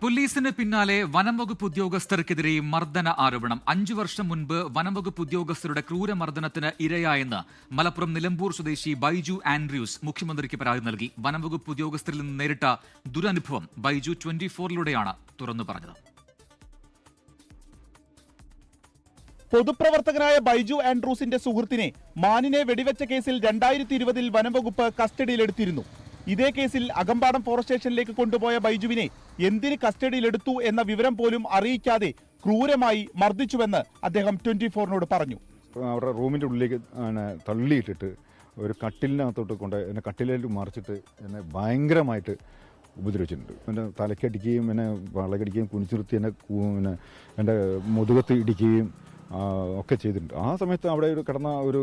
പോലീസിന് പിന്നാലെ വനംവകുപ്പ് ഉദ്യോഗസ്ഥർക്കെതിരെ മർദ്ദന ആരോപണം. 5 വർഷം മുൻപ് വനംവകുപ്പ് ഉദ്യോഗസ്ഥരുടെ ക്രൂരമർദ്ദനത്തിന് ഇരയായെന്ന് മലപ്പുറം നിലമ്പൂർ സ്വദേശി ബൈജു ആൻഡ്രൂസ് മുഖ്യമന്ത്രിക്ക് പരാതി നൽകി. വനംവകുപ്പ് ഉദ്യോഗസ്ഥരിൽ നിന്ന് നേരിട്ട ദുരനുഭവം ബൈജു 24-ലൂടെയാണ് തുറന്നു പറഞ്ഞത്. പൊതുപ്രവർത്തകനായ ബൈജു ആൻഡ്രൂസിന്റെ സുഹൃത്തിനെ മാനിനെ വെടിവെച്ച കേസിൽ 2020-ൽ വനംവകുപ്പ് കസ്റ്റഡിയിലെടുത്തിരുന്നു. ഇതേ കേസിൽ അകമ്പാടം ഫോറസ്റ്റ് സ്റ്റേഷനിലേക്ക് കൊണ്ടുപോയ ബൈജുവിനെ എന്തിന് കസ്റ്റഡിയിലെടുത്തു എന്ന വിവരം പോലും അറിയിക്കാതെ ക്രൂരമായി മർദ്ദിച്ചുവെന്ന് അദ്ദേഹം 24-നോട് പറഞ്ഞു. അവരുടെ റൂമിൻ്റെ ഉള്ളിലേക്ക് തള്ളിയിട്ടിട്ട് ഒരു കട്ടിലിനകത്തോട്ട് കൊണ്ട് എന്നെ കട്ടിലേക്ക് മറിച്ചിട്ട് എന്നെ ഭയങ്കരമായിട്ട് ഉപദ്രവിച്ചിട്ടുണ്ട്. എൻ്റെ തലക്കടിക്കുകയും എന്നെ വളകടിക്കുകയും കുനിച്ചിരുത്തി എന്നെ എൻ്റെ മുതുകത്ത് ഇടിക്കുകയും ഒക്കെ ചെയ്തിട്ടുണ്ട്. ആ സമയത്ത് അവിടെ കിടന്ന ഒരു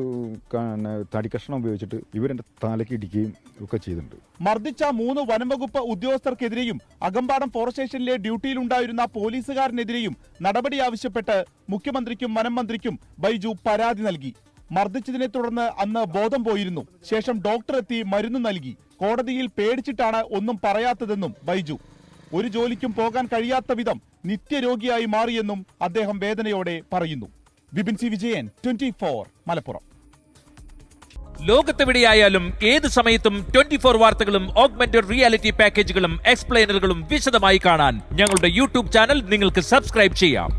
തടിക്കഷ്ണം ഉപയോഗിച്ചിട്ട് ഇവരെന്റെ തലയ്ക്ക് ഇടിക്കുകയും ഒക്കെ ചെയ്തിട്ടുണ്ട്. മർദ്ദിച്ച 3 വനംവകുപ്പ് ഉദ്യോഗസ്ഥർക്കെതിരെയും അകമ്പാടം ഫോറസ്റ്റ് സ്റ്റേഷനിലെ ഡ്യൂട്ടിയിലുണ്ടായിരുന്ന പോലീസുകാരനെതിരെയും നടപടി ആവശ്യപ്പെട്ട് മുഖ്യമന്ത്രിക്കും വനം മന്ത്രിക്കും ബൈജു പരാതി നൽകി. മർദ്ദിച്ചതിനെ തുടർന്ന് അന്ന് ബോധം പോയിരുന്നു. ശേഷം ഡോക്ടർ എത്തി മരുന്ന് നൽകി. കോടതിയിൽ പേടിച്ചിട്ടാണ് ഒന്നും പറയാത്തതെന്നും ബൈജു. ഒരു ജോലിക്കും പോകാൻ കഴിയാത്ത വിധം നിത്യരോഗിയായി മാറിയെന്നും അദ്ദേഹം വേദനയോടെ പറയുന്നു. വിപിൻ സി വിജയൻ, 24 മലപ്പുറം. ലോകത്തെവിടെയായാലും ഏത് സമയത്തും 24 വാർത്തകളും ഓഗ്മെന്റഡ് റിയാലിറ്റി പാക്കേജുകളും എക്സ്പ്ലെയിനറുകളും വിശദമായി കാണാൻ ഞങ്ങളുടെ യൂട്യൂബ് ചാനൽ നിങ്ങൾക്ക് സബ്സ്ക്രൈബ് ചെയ്യാം.